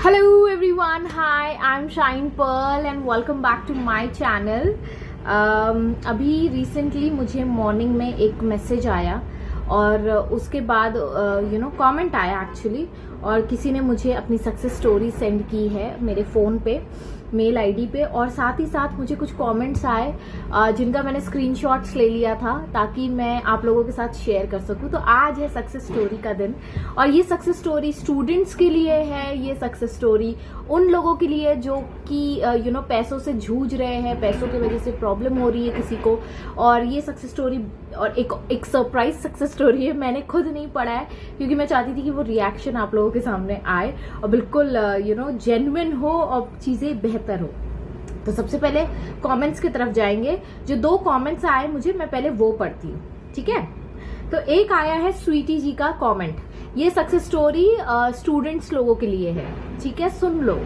Hello everyone, hi, I'm Shine Pearl and welcome back to my channel. अभी recently मुझे morning में एक message आया और उसके बाद कमेंट आया एक्चुअली, और किसी ने मुझे अपनी सक्सेस स्टोरी सेंड की है मेरे फ़ोन पे, मेल आईडी पे, और साथ ही साथ मुझे कुछ कमेंट्स आए जिनका मैंने स्क्रीनशॉट्स ले लिया था ताकि मैं आप लोगों के साथ शेयर कर सकूं। तो आज है सक्सेस स्टोरी का दिन, और ये सक्सेस स्टोरी स्टूडेंट्स के लिए है। ये सक्सेस स्टोरी उन लोगों के लिए जो कि पैसों से जूझ रहे हैं, पैसों की वजह से प्रॉब्लम हो रही है किसी को। और ये सक्सेस स्टोरी और एक सरप्राइज सक्सेस स्टोरी है। मैंने खुद नहीं पढ़ा है क्योंकि मैं चाहती थी कि वो रिएक्शन आप लोगों के सामने आए और बिल्कुल जेन्युइन हो और चीजें बेहतर हो। तो सबसे पहले कमेंट्स की तरफ जाएंगे। जो 2 कमेंट्स आए मुझे, मैं पहले वो पढ़ती हूँ, ठीक है। तो एक आया है स्वीटी जी का कमेंट। ये सक्सेस स्टोरी स्टूडेंट्स लोगों के लिए है, ठीक है, सुन लो,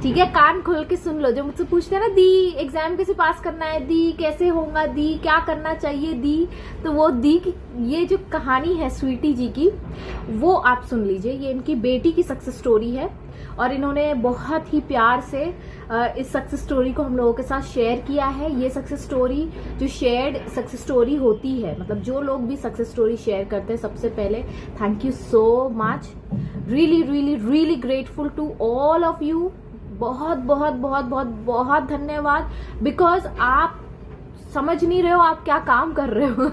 ठीक है, कान खोल के सुन लो। जो मुझसे पूछते हैं ना, दी एग्जाम कैसे पास करना है, दी कैसे होगा, दी क्या करना चाहिए, दी, तो वो दी की ये जो कहानी है स्वीटी जी की, वो आप सुन लीजिए। ये इनकी बेटी की सक्सेस स्टोरी है और इन्होंने बहुत ही प्यार से इस सक्सेस स्टोरी को हम लोगों के साथ शेयर किया है। ये सक्सेस स्टोरी जो शेयर्ड सक्सेस स्टोरी होती है, मतलब जो लोग भी सक्सेस स्टोरी शेयर करते हैं, सबसे पहले thank you so much, really really really grateful to all of you. बहुत बहुत बहुत बहुत बहुत धन्यवाद, बिकॉज आप समझ नहीं रहे हो आप क्या काम कर रहे हो।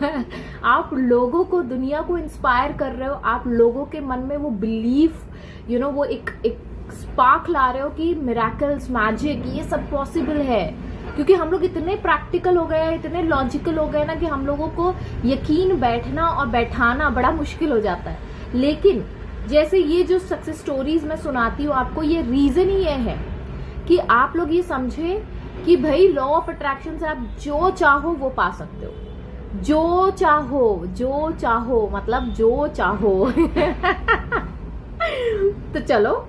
आप लोगों को, दुनिया को इंस्पायर कर रहे हो। आप लोगों के मन में वो बिलीफ, वो एक स्पार्क ला रहे हो कि मिरेकल्स, मैजिक, ये सब पॉसिबल है। क्योंकि हम लोग इतने प्रैक्टिकल हो गए, इतने लॉजिकल हो गए ना कि हम लोगों को यकीन बैठना और बैठाना बड़ा मुश्किल हो जाता है। लेकिन जैसे ये जो सक्सेस स्टोरीज मैं सुनाती हूँ आपको, ये रीजन ही ये है कि आप लोग ये समझे कि भाई लॉ ऑफ अट्रैक्शन से आप जो चाहो वो पा सकते हो, जो चाहो मतलब जो चाहो। तो चलो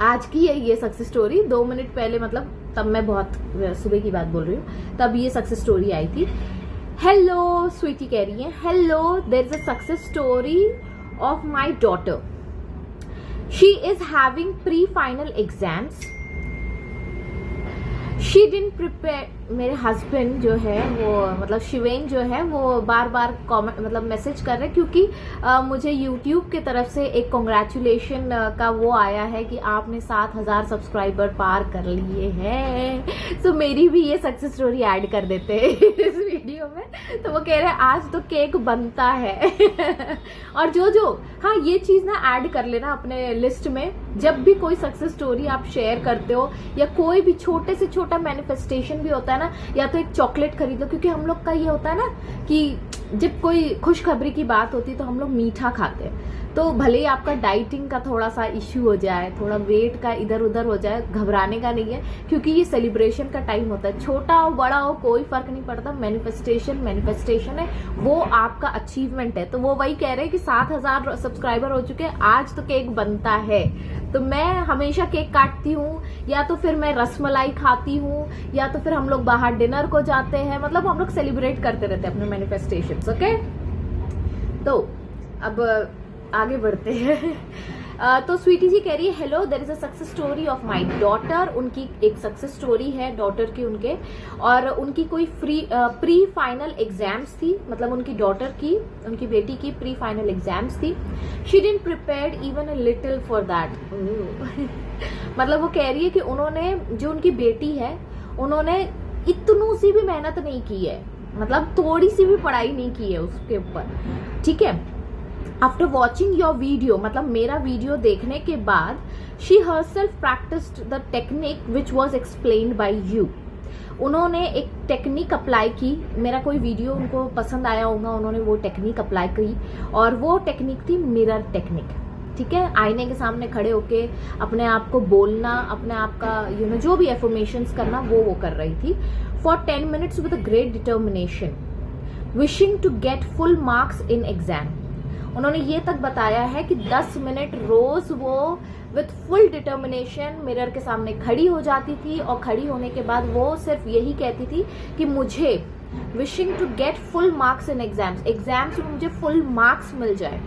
आज की है ये सक्सेस स्टोरी। 2 मिनट पहले, मतलब तब मैं बहुत सुबह की बात बोल रही हूँ, तब ये सक्सेस स्टोरी आई थी। हेलो स्वीटी कह रही है, hello, there is a success story of my daughter. She is having pre-final exams. She didn't prepare. मेरे हस्बैंड जो है वो, मतलब शिवेन जो है, वो बार बार कमेंट, मतलब मैसेज कर रहे हैं क्योंकि मुझे यूट्यूब की तरफ से एक कॉन्ग्रेचुलेशन का वो आया है कि आपने 7000 सब्सक्राइबर पार कर लिए हैं। तो मेरी भी ये सक्सेस स्टोरी ऐड कर देते हैं इस वीडियो में। तो वो कह रहे हैं आज तो केक बनता है। और जो हाँ, ये चीज ना ऐड कर लेना अपने लिस्ट में। जब भी कोई सक्सेस स्टोरी आप शेयर करते हो या कोई भी छोटे से छोटा मैनिफेस्टेशन भी होता है ना, या तो एक चॉकलेट खरीद लो, क्योंकि हम लोग का ये होता है ना कि जब कोई खुशखबरी की बात होती है तो हम लोग मीठा खाते हैं। तो भले ही आपका डाइटिंग का थोड़ा सा इश्यू हो जाए, थोड़ा वेट का इधर उधर हो जाए, घबराने का नहीं है, क्योंकि ये सेलिब्रेशन का टाइम होता है। छोटा हो बड़ा हो कोई फर्क नहीं पड़ता, मैनिफेस्टेशन है, वो आपका अचीवमेंट है। तो वो वही कह रहे हैं कि 7000 सब्सक्राइबर हो चुके हैं, आज तो केक बनता है। तो मैं हमेशा केक काटती हूँ, या तो फिर मैं रसमलाई खाती हूँ, या तो फिर हम लोग बाहर डिनर को जाते हैं। मतलब हम लोग सेलिब्रेट करते रहते हैं अपने मैनिफेस्टेशंस। ओके, तो अब आगे बढ़ते हैं। तो स्वीटी जी कह रही है, hello, there is a success story of my daughter. उनकी एक सक्सेस स्टोरी है डॉटर की, उनके, और उनकी कोई प्री फाइनल एग्जाम्स थी, मतलब उनकी डॉटर की, उनकी बेटी की प्री फाइनल एग्जाम्स थी। She didn't prepared even a little for that. मतलब वो कह रही है कि उन्होंने, जो उनकी बेटी है, उन्होंने इतनू सी भी मेहनत नहीं की है, मतलब थोड़ी सी भी पढ़ाई नहीं की है उसके ऊपर, ठीक है। आफ्टर वॉचिंग योर वीडियो, मतलब मेरा वीडियो देखने के बाद, she herself practised the technique which was explained by you. उन्होंने एक टेक्निक अप्लाई की, मेरा कोई वीडियो उनको पसंद आया होगा, उन्होंने वो टेक्निक अप्लाई की, और वो टेक्निक थी मिरर टेक्निक, ठीक है। आईने के सामने खड़े होके अपने आप को बोलना, अपने आप का जो भी एफर्मेशंस करना, वो कर रही थी। For 10 minutes with a great determination, wishing to get full marks in exam. उन्होंने ये तक बताया है कि 10 मिनट रोज वो विथ फुल डिटर्मिनेशन मिरर के सामने खड़ी हो जाती थी, और खड़ी होने के बाद वो सिर्फ यही कहती थी कि मुझे wishing to get full marks in exams में मुझे फुल मार्क्स मिल जाए।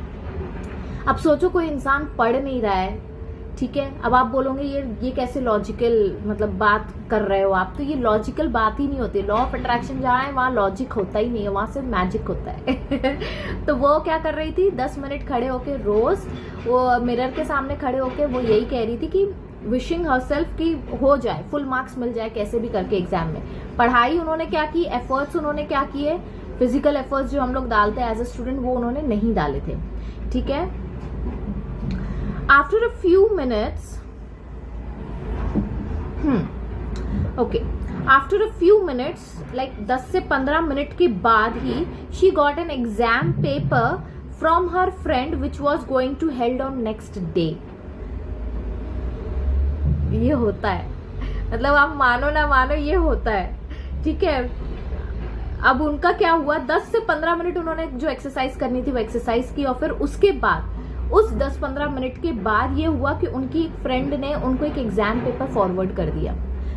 अब सोचो कोई इंसान पढ़ नहीं रहा है, ठीक है। अब आप बोलोगे ये कैसे लॉजिकल मतलब बात कर रहे हो आप, तो ये लॉजिकल बात ही नहीं होती। लॉ ऑफ अट्रैक्शन जहाँ है वहाँ लॉजिक होता ही नहीं है, वहां सिर्फ मैजिक होता है। तो वो क्या कर रही थी, 10 मिनट खड़े होके रोज वो मिरर के सामने खड़े होके वो यही कह रही थी कि विशिंग हरसेल्फ की हो जाए, फुल मार्क्स मिल जाए कैसे भी करके एग्जाम में। पढ़ाई उन्होंने क्या की, एफर्ट्स उन्होंने क्या किए, फिजिकल एफर्ट्स जो हम लोग डालते हैं एज अ स्टूडेंट वो उन्होंने नहीं डाले थे, ठीक है। After a few minutes after a few minutes like 10 से 15 मिनट के बाद ही she got an exam paper from her friend which was going to held on next day. ये होता है, मतलब आप मानो ना मानो ये होता है, ठीक है। अब उनका क्या हुआ, 10 से 15 मिनट उन्होंने जो एक्सरसाइज करनी थी वो एक्सरसाइज की, और फिर उसके बाद उस 10-15 मिनट के बाद ये हुआ कि उनकी एक फ्रेंड ने उनको एक एग्जाम पेपर फॉरवर्ड कर दिया,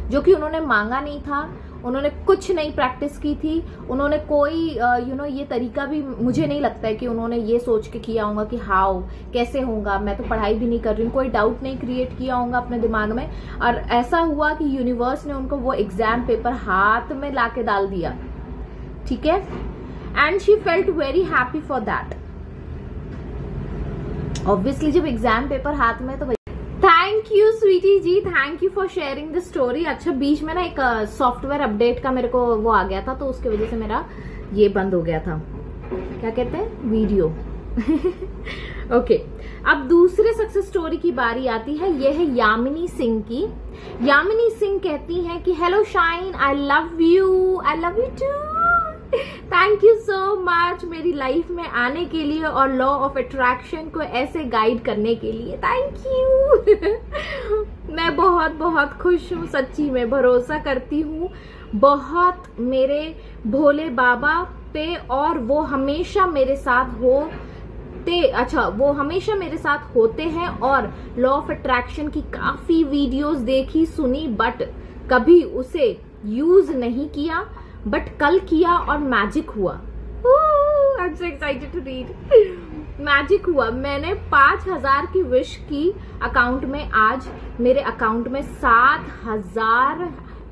जो कि उन्होंने मांगा नहीं था, उन्होंने कुछ नहीं प्रैक्टिस की थी, उन्होंने कोई ये तरीका भी मुझे नहीं लगता है कि उन्होंने ये सोच के किया होगा कि हाउ कैसे होगा, मैं तो पढ़ाई भी नहीं कर रही हूँ, कोई डाउट नहीं क्रिएट किया होगा अपने दिमाग में। और ऐसा हुआ कि यूनिवर्स ने उनको वो एग्जाम पेपर हाथ में लाके डाल दिया, ठीक है। And she felt very happy for that. Obviously जब एग्जाम पेपर हाथ में, तो thank you Sweety ji, thank you for sharing the story. अच्छा, बीच में ना एक सॉफ्टवेयर अपडेट का मेरे को वो आ गया था, तो उसके वजह से मेरा ये बंद हो गया था, क्या कहते हैं, वीडियो। ओके, अब दूसरे सक्सेस स्टोरी की बारी आती है, ये है यामिनी सिंह की। यामिनी सिंह कहती हैं कि hello Shine, I love you too, thank you so much मेरी लाइफ में आने के लिए और लॉ ऑफ अट्रैक्शन को ऐसे गाइड करने के लिए, थैंक यू। मैं बहुत बहुत खुश हूँ, सच्ची में भरोसा करती हूँ बहुत मेरे भोले बाबा पे, और वो हमेशा मेरे साथ वो हमेशा मेरे साथ होते हैं। और लॉ ऑफ अट्रैक्शन की काफी वीडियोस देखी सुनी, बट कभी उसे यूज नहीं किया, बट कल किया और मैजिक हुआ। I'm so excited to read. Magic हुआ, मैंने 5000 की विश की अकाउंट में, आज मेरे अकाउंट में 7000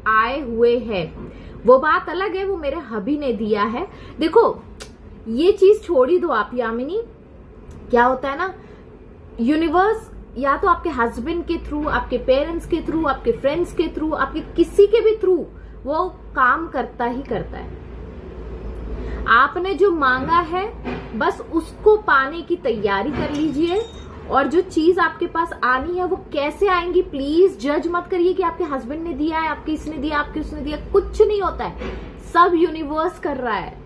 आए हुए हैं। वो बात अलग है, वो मेरे हबी ने दिया है। देखो ये चीज छोड़ ही दो आप यामिनी, क्या होता है ना, यूनिवर्स या तो आपके हस्बैंड के थ्रू, आपके पेरेंट्स के थ्रू, आपके फ्रेंड्स के थ्रू, आपके किसी के भी थ्रू वो काम करता ही करता है। आपने जो मांगा है बस उसको पाने की तैयारी कर लीजिए, और जो चीज आपके पास आनी है वो कैसे आएंगी, प्लीज जज मत करिए कि आपके हस्बैंड ने दिया है, आपके इसने दिया, आपके उसने दिया, कुछ नहीं होता है, सब यूनिवर्स कर रहा है,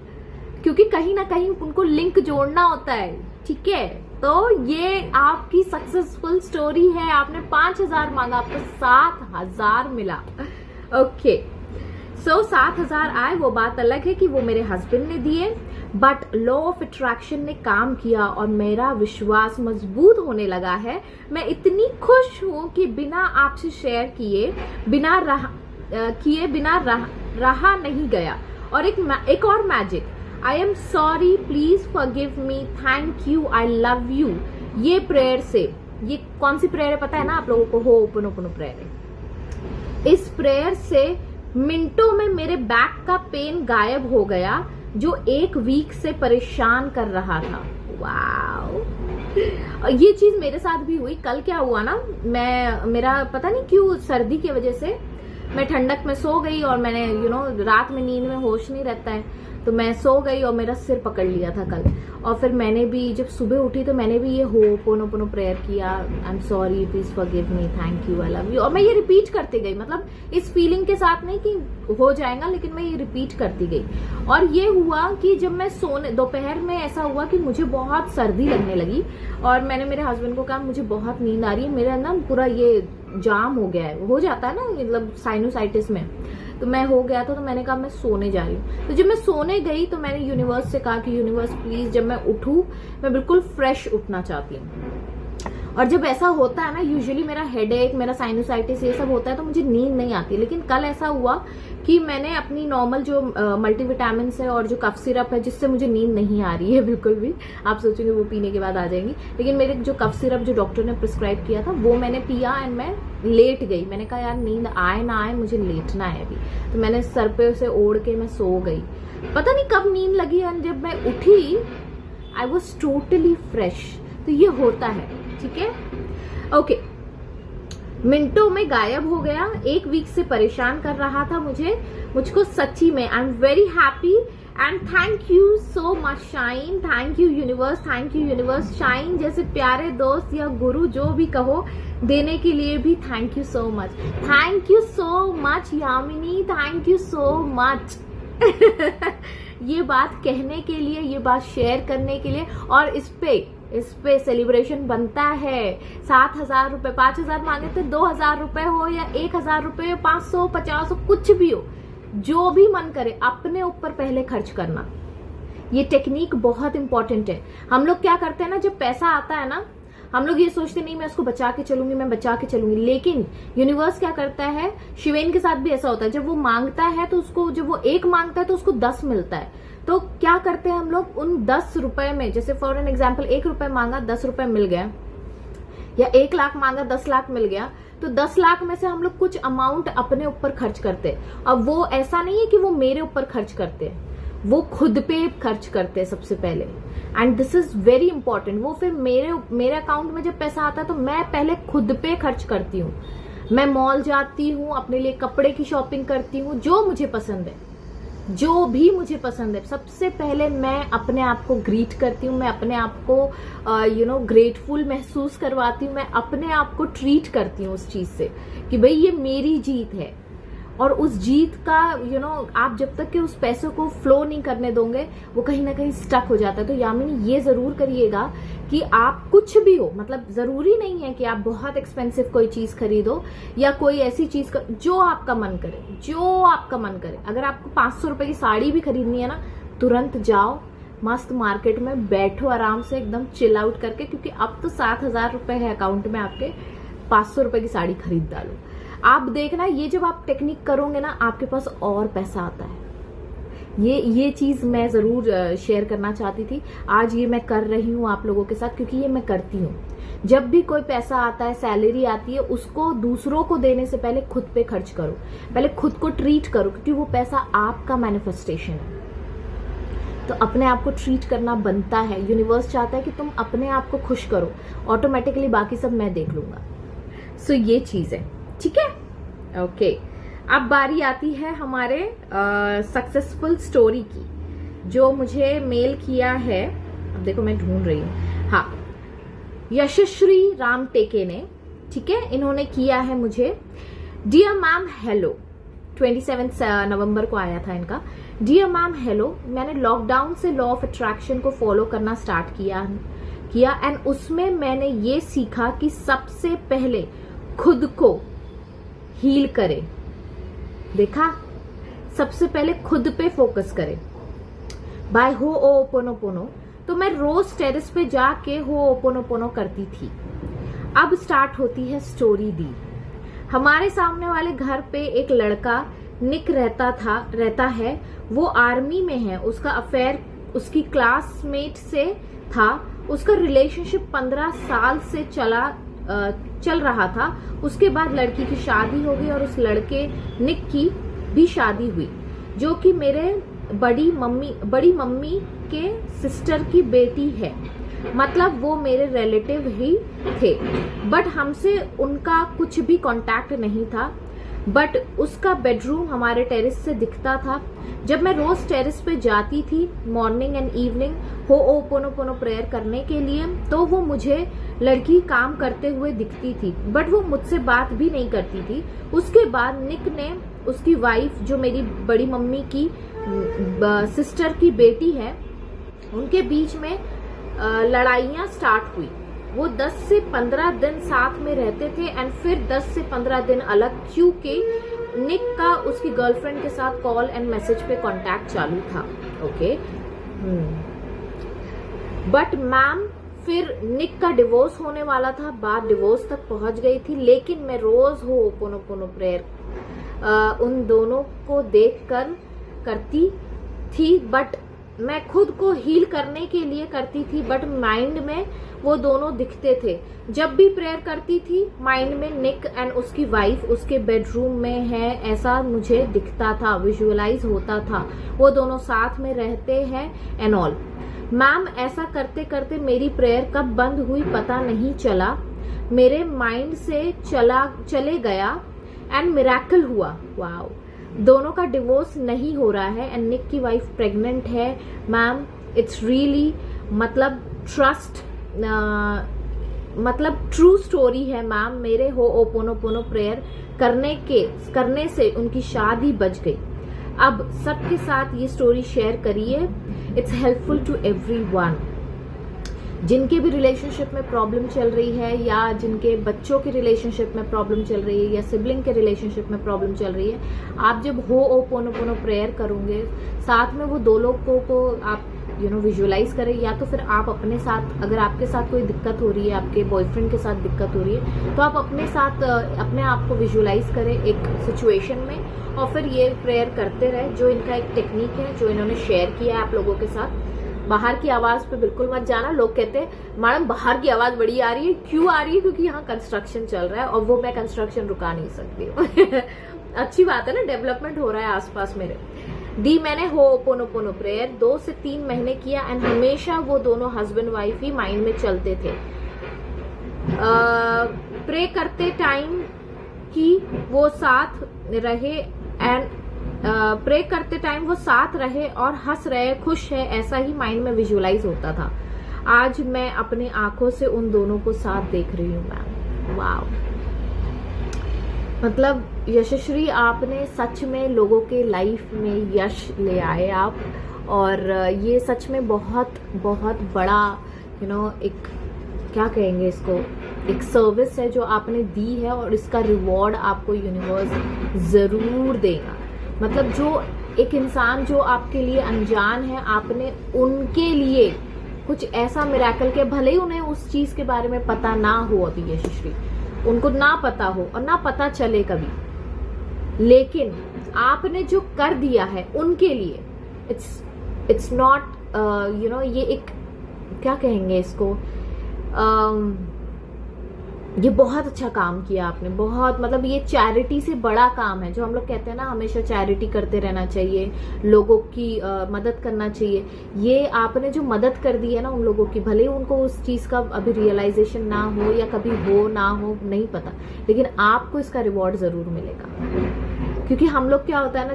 क्योंकि कहीं ना कहीं उनको लिंक जोड़ना होता है, ठीक है। तो ये आपकी सक्सेसफुल स्टोरी है, आपने 5000 मांगा, आपको 7000 मिला। ओके, सो 7000 आए, वो बात अलग है कि वो मेरे हस्बैंड ने दिए, बट लॉ ऑफ अट्रैक्शन ने काम किया और मेरा विश्वास मजबूत होने लगा है। मैं इतनी खुश हूं कि बिना आपसे शेयर किए, बिना रहा नहीं गया। और एक और magic, I am sorry, please forgive me, thank you, I love you. ये प्रेयर से, ये कौन सी प्रेयर है पता है ना आप लोगों को, होपोनोपोनो प्रेयर है। इस प्रेयर से मिनटों में मेरे बैक का पेन गायब हो गया, जो 1 वीक से परेशान कर रहा था। वाओ, ये चीज मेरे साथ भी हुई। कल क्या हुआ ना, मेरा पता नहीं क्यों सर्दी की वजह से मैं ठंडक में सो गई, और मैंने रात में नींद में होश नहीं रहता है, तो मैं सो गई और मेरा सिर पकड़ लिया था कल। और फिर मैंने भी जब सुबह उठी तो मैंने भी ये होपोनोपोनो प्रेयर किया, I am sorry, please forgive me, thank you, I love you. और मैं ये रिपीट करती गई, मतलब इस फीलिंग के साथ नहीं कि हो जाएगा, लेकिन मैं ये रिपीट करती गई। और ये हुआ कि जब मैं सोने, दोपहर में ऐसा हुआ कि मुझे बहुत सर्दी लगने लगी, और मैंने मेरे हस्बैंड को कहा मुझे बहुत नींद आ रही है, मेरा ना पूरा ये जाम हो गया है, हो जाता है ना मतलब साइनोसाइटिस में, तो मैं हो गया था, तो मैंने कहा मैं सोने जा रही हूँ। तो जब मैं सोने गई तो मैंने यूनिवर्स से कहा कि यूनिवर्स प्लीज जब मैं उठूं, मैं बिल्कुल फ्रेश उठना चाहती हूँ। और जब ऐसा होता है ना, यूजुअली मेरा हेडेक, मेरा साइनोसाइटिस ये सब होता है तो मुझे नींद नहीं आती। लेकिन कल ऐसा हुआ कि मैंने अपनी नॉर्मल जो मल्टीविटामिन है और जो कफ सिरप है, जिससे मुझे नींद नहीं आ रही है बिल्कुल भी, आप सोचेंगे वो पीने के बाद आ जाएंगी, लेकिन मेरे जो कफ सिरप जो डॉक्टर ने प्रिस्क्राइब किया था वो मैंने पिया एंड मैं लेट गई। मैंने कहा यार नींद आए ना आए मुझे लेटना है अभी, तो मैंने सर पे से ओढ़ के मैं सो गई। पता नहीं कब नींद लगी एंड जब मैं उठी आई वॉज टोटली फ्रेश। तो ये होता है, ठीक है, ओके। मिनटों में गायब हो गया, 1 वीक से परेशान कर रहा था मुझको सच्ची में। I am very happy and thank you so much shine, thank you universe, thank you universe. Shine जैसे प्यारे दोस्त या गुरु जो भी कहो देने के लिए भी thank you so much, thank you so much Yamini, thank you so much. ये बात कहने के लिए, ये बात शेयर करने के लिए, और इस पे सेलिब्रेशन बनता है। 7,000 रुपए, 5,000 मांगे थे, 2,000 रुपए हो या 1,000 रुपए, 500, 50, कुछ भी हो, जो भी मन करे अपने ऊपर पहले खर्च करना। ये टेक्निक बहुत इंपॉर्टेंट है। हम लोग क्या करते हैं ना, जब पैसा आता है ना, हम लोग ये सोचते नहीं मैं उसको बचा के चलूंगी, मैं बचा के चलूंगी, लेकिन यूनिवर्स क्या करता है, शिवेन के साथ भी ऐसा होता है, जब वो मांगता है तो उसको, जब वो 1 मांगता है तो उसको 10 मिलता है। तो क्या करते हैं हम लोग, उन 10 रुपए में, जैसे फॉर एन एग्जाम्पल 1 रुपए मांगा 10 रुपए मिल गया, या 1 लाख मांगा 10 लाख मिल गया, तो 10 लाख में से हम लोग कुछ अमाउंट अपने ऊपर खर्च करते हैं। अब वो ऐसा नहीं है कि वो मेरे ऊपर खर्च करते हैं, वो खुद पे खर्च करते हैं सबसे पहले, and this is very important. वो फिर मेरे अकाउंट में जब पैसा आता है तो मैं पहले खुद पे खर्च करती हूँ। मैं मॉल जाती हूँ, अपने लिए कपड़े की शॉपिंग करती हूँ, जो मुझे पसंद है, जो भी मुझे पसंद है, सबसे पहले मैं अपने आप को ग्रीट करती हूँ, मैं अपने आप को ग्रेटफुल महसूस करवाती हूँ, मैं अपने आप को ट्रीट करती हूँ उस चीज से कि भाई ये मेरी जीत है। और उस जीत का आप जब तक कि उस पैसे को फ्लो नहीं करने दोगे, वो कहीं ना कहीं स्टक हो जाता है। तो यामिनी ये जरूर करिएगा कि आप कुछ भी हो, मतलब जरूरी नहीं है कि आप बहुत एक्सपेंसिव कोई चीज खरीदो या कोई ऐसी चीज जो आपका मन करे, जो आपका मन करे। अगर आपको 500 रुपए की साड़ी भी खरीदनी है ना, तुरंत जाओ, मस्त मार्केट में बैठो आराम से, एकदम चिल आउट करके, क्योंकि अब तो 7,000 रुपए है अकाउंट में आपके, 500 रुपए की साड़ी खरीद डालो। आप देखना, ये जब आप टेक्निक करोगे ना, आपके पास और पैसा आता है। ये चीज मैं जरूर शेयर करना चाहती थी। आज ये मैं कर रही हूँ आप लोगों के साथ, क्योंकि ये मैं करती हूँ। जब भी कोई पैसा आता है, सैलरी आती है, उसको दूसरों को देने से पहले खुद पे खर्च करो, पहले खुद को ट्रीट करो, क्योंकि वो पैसा आपका मैनिफेस्टेशन है। तो अपने आप को ट्रीट करना बनता है। यूनिवर्स चाहता है कि तुम अपने आप को खुश करो, ऑटोमेटिकली बाकी सब मैं देख लूंगा। सो ये चीज है, ठीक है, ओके। अब बारी आती है हमारे सक्सेसफुल स्टोरी की, जो मुझे मेल किया है। अब देखो मैं ढूंढ रही हूँ, हाँ, यशस्वी राम टेके ने, ठीक है, इन्होंने किया है मुझे। डियर मैम हेलो, 27 नवंबर को आया था इनका। डियर मैम हेलो, मैंने लॉकडाउन से लॉ ऑफ अट्रैक्शन को फॉलो करना स्टार्ट किया एंड उसमें मैंने ये सीखा कि सबसे पहले खुद को हील करे। देखा, सबसे पहले खुद पे फोकस करे। बाय होओपोनोपोनो, तो मैं रोज टेरेस पे जाके होओपोनोपोनो करती थी। अब स्टार्ट होती है स्टोरी दी। हमारे सामने वाले घर पे एक लड़का निक रहता है। वो आर्मी में है। उसका अफेयर उसकी क्लासमेट से था। उसका रिलेशनशिप 15 साल से चल रहा था। उसके बाद लड़की की शादी हो गई और उस लड़के निक की भी शादी हुई, जो कि मेरे बड़ी मम्मी के सिस्टर की बेटी है। मतलब वो मेरे रिलेटिव ही थे, बट हमसे उनका कुछ भी कांटेक्ट नहीं था। बट उसका बेडरूम हमारे टेरेस से दिखता था। जब मैं रोज टेरेस पे जाती थी मॉर्निंग एंड इवनिंग होओपोनोपोनो प्रेयर करने के लिए, तो वो मुझे लड़की काम करते हुए दिखती थी, बट वो मुझसे बात भी नहीं करती थी। उसके बाद निक ने उसकी वाइफ, जो मेरी बड़ी मम्मी की सिस्टर की बेटी है, उनके बीच में लड़ाइयां स्टार्ट हुई। वो 10 से 15 दिन साथ में रहते थे एंड फिर 10 से 15 दिन अलग, क्योंकि निक का उसकी गर्लफ्रेंड के साथ कॉल एंड मैसेज पे कांटेक्ट चालू था। ओके, बट मैम फिर निक का डिवोर्स होने वाला था, बात डिवोर्स तक पहुंच गई थी, लेकिन मैं रोज होपोनोपोनो प्रेयर उन दोनों को देखकर करती थी, बट मैं खुद को हील करने के लिए करती थी, बट माइंड में वो दोनों दिखते थे। जब भी प्रेयर करती थी माइंड में निक एंड उसकी वाइफ उसके बेडरूम में है, ऐसा मुझे दिखता था, विजुअलाइज होता था, वो दोनों साथ में रहते हैं एंड ऑल। मैम ऐसा करते करते मेरी प्रेयर कब बंद हुई पता नहीं चला, मेरे माइंड से चले गया एंड मिरेकल हुआ। वाओ, दोनों का डिवोर्स नहीं हो रहा है एंड निक की वाइफ प्रेग्नेंट है। मैम इट्स रियली मतलब ट्रस्ट मतलब ट्रू स्टोरी है मैम। मेरे होपोनोपोनो प्रेयर करने से उनकी शादी बच गई। अब सबके साथ ये स्टोरी शेयर करिए, इट्स हेल्पफुल टू एवरीवन। जिनके भी रिलेशनशिप में प्रॉब्लम चल रही है, या जिनके बच्चों के रिलेशनशिप में प्रॉब्लम चल रही है, या सिबलिंग के रिलेशनशिप में प्रॉब्लम चल रही है, आप जब होपोनोपोनो प्रेयर करोगे साथ में वो दो लोगों को आप विजुअलाइज करें, या तो फिर आप अपने साथ, अगर आपके साथ कोई दिक्कत हो रही है, आपके बॉयफ्रेंड के साथ दिक्कत हो रही है, तो आप अपने साथ अपने आप को विजुअलाइज करें एक सिचुएशन में, और फिर ये प्रेयर करते रहे। जो इनका एक टेक्निक है जो इन्होंने शेयर किया है आप लोगों के साथ। बाहर की आवाज पे बिल्कुल मत जाना। लोग कहते हैं मैडम बाहर की आवाज बड़ी आ रही है, क्यों आ रही है? क्योंकि यहाँ कंस्ट्रक्शन चल रहा है और वो मैं कंस्ट्रक्शन रुका नहीं सकती। अच्छी बात है ना, डेवलपमेंट हो रहा है आसपास मेरे। दी मैंने होपोनोपोनो प्रेयर 2 से 3 महीने किया एंड हमेशा वो दोनों हस्बैंड वाइफ ही माइंड में चलते थे। प्रे करते टाइम कि वो साथ रहे एंड प्रे करते टाइम वो साथ रहे और हंस रहे, खुश है, ऐसा ही माइंड में विजुअलाइज होता था। आज मैं अपनी आंखों से उन दोनों को साथ देख रही हूँ मैम। वाव, मतलब यशश्री आपने सच में लोगों के लाइफ में यश ले आए आप, और ये सच में बहुत बहुत बड़ा एक क्या कहेंगे इसको, एक सर्विस है जो आपने दी है, और इसका रिवॉर्ड आपको यूनिवर्स जरूर देगा। मतलब जो एक इंसान जो आपके लिए अनजान है, आपने उनके लिए कुछ ऐसा मिरेकल के, भले ही उन्हें उस चीज के बारे में पता ना हो, अभी यशस्वी उनको ना पता हो और ना पता चले कभी, लेकिन आपने जो कर दिया है उनके लिए, इट्स नॉट ये एक क्या कहेंगे इसको, ये बहुत अच्छा काम किया आपने, बहुत, मतलब ये चैरिटी से बड़ा काम है। जो हम लोग कहते हैं ना हमेशा चैरिटी करते रहना चाहिए, लोगों की मदद करना चाहिए। ये आपने जो मदद कर दी है ना उन लोगों की, भले ही उनको उस चीज का अभी रियलाइजेशन ना हो या कभी हो ना हो नहीं पता, लेकिन आपको इसका रिवॉर्ड जरूर मिलेगा। क्योंकि हम लोग क्या होता है ना,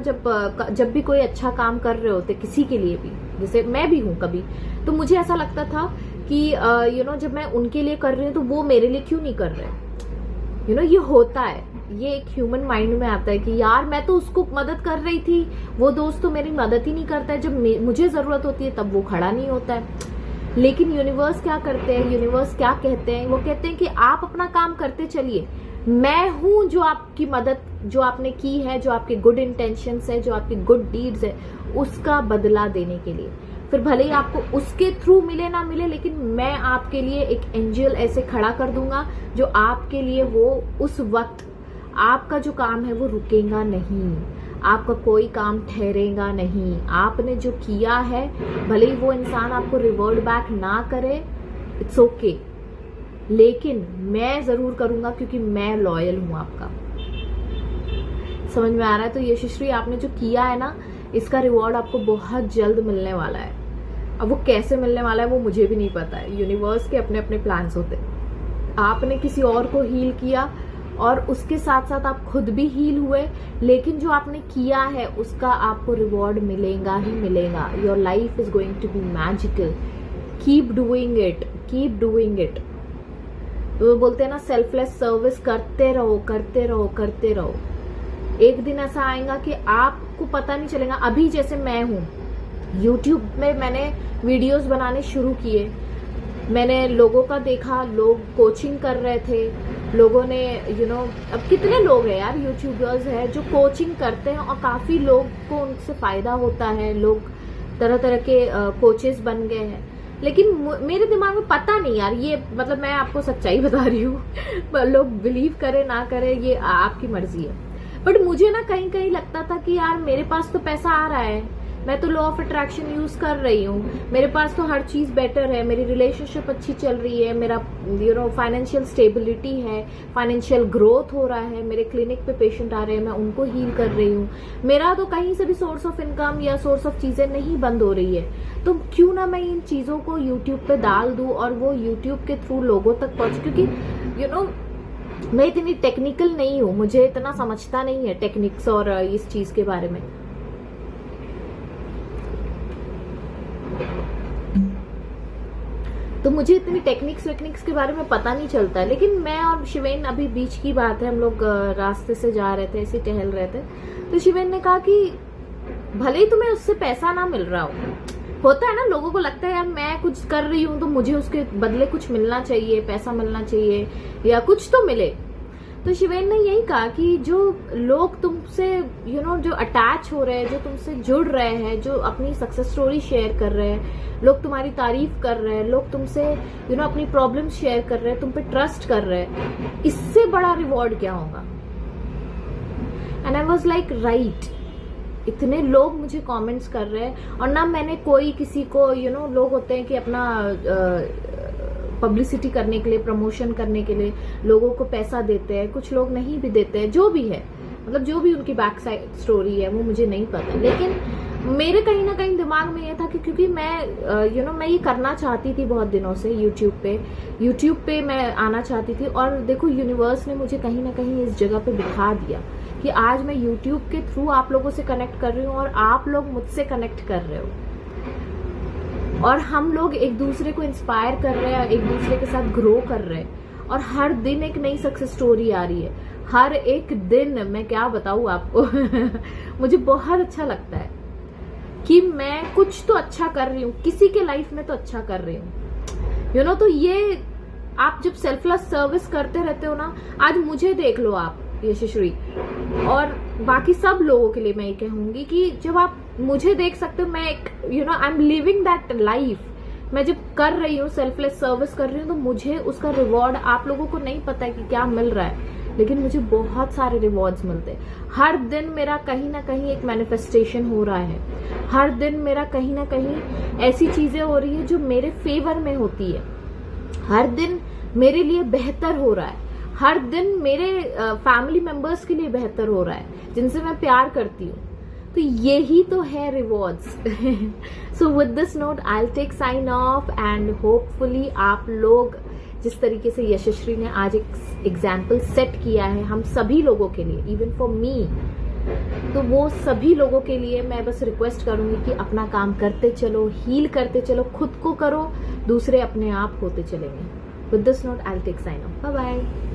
जब भी कोई अच्छा काम कर रहे होते किसी के लिए भी, जैसे मैं भी हूँ कभी, तो मुझे ऐसा लगता था कि जब मैं उनके लिए कर रही हूँ तो वो मेरे लिए क्यों नहीं कर रहे। ये होता है, ये एक ह्यूमन माइंड में आता है कि यार मैं तो उसको मदद कर रही थी, वो दोस्त तो मेरी मदद ही नहीं करता है, जब मुझे जरूरत होती है तब वो खड़ा नहीं होता है। लेकिन यूनिवर्स क्या करते हैं, यूनिवर्स क्या कहते हैं, वो कहते हैं कि आप अपना काम करते चलिए, मैं हूं जो आपकी मदद, जो आपने की है, जो आपके गुड इंटेंशंस है, जो आपकी गुड डीड्स है, उसका बदला देने के लिए। फिर भले ही आपको उसके थ्रू मिले ना मिले, लेकिन मैं आपके लिए एक एंजल ऐसे खड़ा कर दूंगा जो आपके लिए वो उस वक्त आपका जो काम है वो रुकेगा नहीं, आपका कोई काम ठहरेगा नहीं। आपने जो किया है, भले ही वो इंसान आपको रिवर्ड बैक ना करे, इट्स ओके, लेकिन मैं जरूर करूंगा क्योंकि मैं लॉयल हूं आपका। समझ में आ रहा है? तो यशस्वी आपने जो किया है ना, इसका रिवॉर्ड आपको बहुत जल्द मिलने वाला है। अब वो कैसे मिलने वाला है वो मुझे भी नहीं पता है, यूनिवर्स के अपने अपने प्लान्स होते हैं। आपने किसी और को हील किया और उसके साथ साथ आप खुद भी हील हुए, लेकिन जो आपने किया है उसका आपको रिवॉर्ड मिलेगा ही मिलेगा। Your life is going to be magical, keep doing it, keep doing it. तो वो बोलते हैं ना, सेल्फलेस सर्विस करते रहो करते रहो करते रहो। एक दिन ऐसा आएगा कि आपको पता नहीं चलेगा। अभी जैसे मैं हूं, YouTube में मैंने वीडियोस बनाने शुरू किए, मैंने लोगों का देखा, लोग कोचिंग कर रहे थे, लोगों ने अब कितने लोग हैं यार, यूट्यूबर्स हैं जो कोचिंग करते हैं और काफी लोग को उनसे फायदा होता है, लोग तरह तरह के कोचेस बन गए हैं। लेकिन मेरे दिमाग में पता नहीं यार, ये मतलब मैं आपको सच्चाई बता रही हूँ लोग बिलीव करे ना करे ये आपकी मर्जी है, बट मुझे ना कहीं कहीं लगता था कि यार मेरे पास तो पैसा आ रहा है, मैं तो लॉ ऑफ अट्रैक्शन यूज कर रही हूँ, मेरे पास तो हर चीज बेटर है, मेरी रिलेशनशिप अच्छी चल रही है, मेरा फाइनेंशियल स्टेबिलिटी है, फाइनेंशियल ग्रोथ हो रहा है, मेरे क्लिनिक पे पेशेंट आ रहे हैं, मैं उनको हील कर रही हूँ, मेरा तो कहीं से भी सोर्स ऑफ इनकम या सोर्स ऑफ चीजें नहीं बंद हो रही है, तो क्यों ना मैं इन चीजों को यूट्यूब पे डाल दूं और वो यूट्यूब के थ्रू लोगों तक पहुंचे, क्योंकि मैं इतनी टेक्निकल नहीं हूँ, मुझे इतना समझता नहीं है टेक्निक्स और इस चीज के बारे में। तो मुझे इतनी टेक्निक्स के बारे में पता नहीं चलता है। लेकिन मैं और शिवेन, अभी बीच की बात है, हम लोग रास्ते से जा रहे थे, ऐसे टहल रहे थे, तो शिवेन ने कहा कि भले ही तुम्हें उससे पैसा ना मिल रहा होता है ना, लोगों को लगता है यार मैं कुछ कर रही हूँ तो मुझे उसके बदले कुछ मिलना चाहिए, पैसा मिलना चाहिए या कुछ तो मिले। तो शिवेन ने यही कहा कि जो लोग तुमसे जो अटैच हो रहे हैं, जो तुमसे जुड़ रहे हैं, जो अपनी सक्सेस स्टोरी शेयर कर रहे हैं, लोग तुम्हारी तारीफ कर रहे हैं, लोग तुमसे अपनी प्रॉब्लम शेयर कर रहे हैं, तुम पे ट्रस्ट कर रहे हैं, इससे बड़ा रिवॉर्ड क्या होगा। And I was like right, इतने लोग मुझे कमेंट्स कर रहे हैं, और ना मैंने कोई किसी को लोग होते हैं कि अपना पब्लिसिटी करने के लिए, प्रमोशन करने के लिए लोगों को पैसा देते हैं, कुछ लोग नहीं भी देते हैं, जो भी है, मतलब जो भी उनकी बैक साइड स्टोरी है वो मुझे नहीं पता। लेकिन मेरे कहीं ना कहीं दिमाग में ये था कि क्योंकि मैं मैं ये करना चाहती थी बहुत दिनों से, यूट्यूब पे मैं आना चाहती थी, और देखो यूनिवर्स ने मुझे कहीं ना कहीं इस जगह पे बिठा दिया कि आज मैं यूट्यूब के थ्रू आप लोगों से कनेक्ट कर रही हूँ और आप लोग मुझसे कनेक्ट कर रहे हो, और हम लोग एक दूसरे को इंस्पायर कर रहे हैं, एक दूसरे के साथ ग्रो कर रहे हैं, और हर दिन एक नई सक्सेस स्टोरी आ रही है, हर एक दिन। मैं क्या बताऊं आपको मुझे बहुत अच्छा लगता है कि मैं कुछ तो अच्छा कर रही हूँ, किसी के लाइफ में तो अच्छा कर रही हूँ। तो ये आप जब सेल्फलेस सर्विस करते रहते हो ना, आज मुझे देख लो आप यशस्वी, और बाकी सब लोगों के लिए मैं ये कहूंगी कि जब आप मुझे देख सकते हो, मैं एक I am living that life, मैं जब कर रही हूँ सेल्फलेस सर्विस कर रही हूँ, तो मुझे उसका रिवॉर्ड, आप लोगों को नहीं पता है कि क्या मिल रहा है, लेकिन मुझे बहुत सारे रिवॉर्ड्स मिलते हैं। हर दिन मेरा कहीं ना कहीं एक मैनिफेस्टेशन हो रहा है, हर दिन मेरा कहीं ना कहीं ऐसी चीजें हो रही है जो मेरे फेवर में होती है, हर दिन मेरे लिए बेहतर हो रहा है, हर दिन मेरे फैमिली मेंबर्स के लिए बेहतर हो रहा है, जिनसे मैं प्यार करती हूँ। तो यही तो है rewards. So with this note I will take sign off, and hopefully आप लोग जिस तरीके से यशस्वी ने आज एक एग्जाम्पल सेट किया है हम सभी लोगों के लिए, इवन फॉर मी, तो वो सभी लोगों के लिए मैं बस रिक्वेस्ट करूंगी कि अपना काम करते चलो, हील करते चलो, खुद को करो, दूसरे अपने आप होते चलेंगे। With this note I will take sign off, bye bye.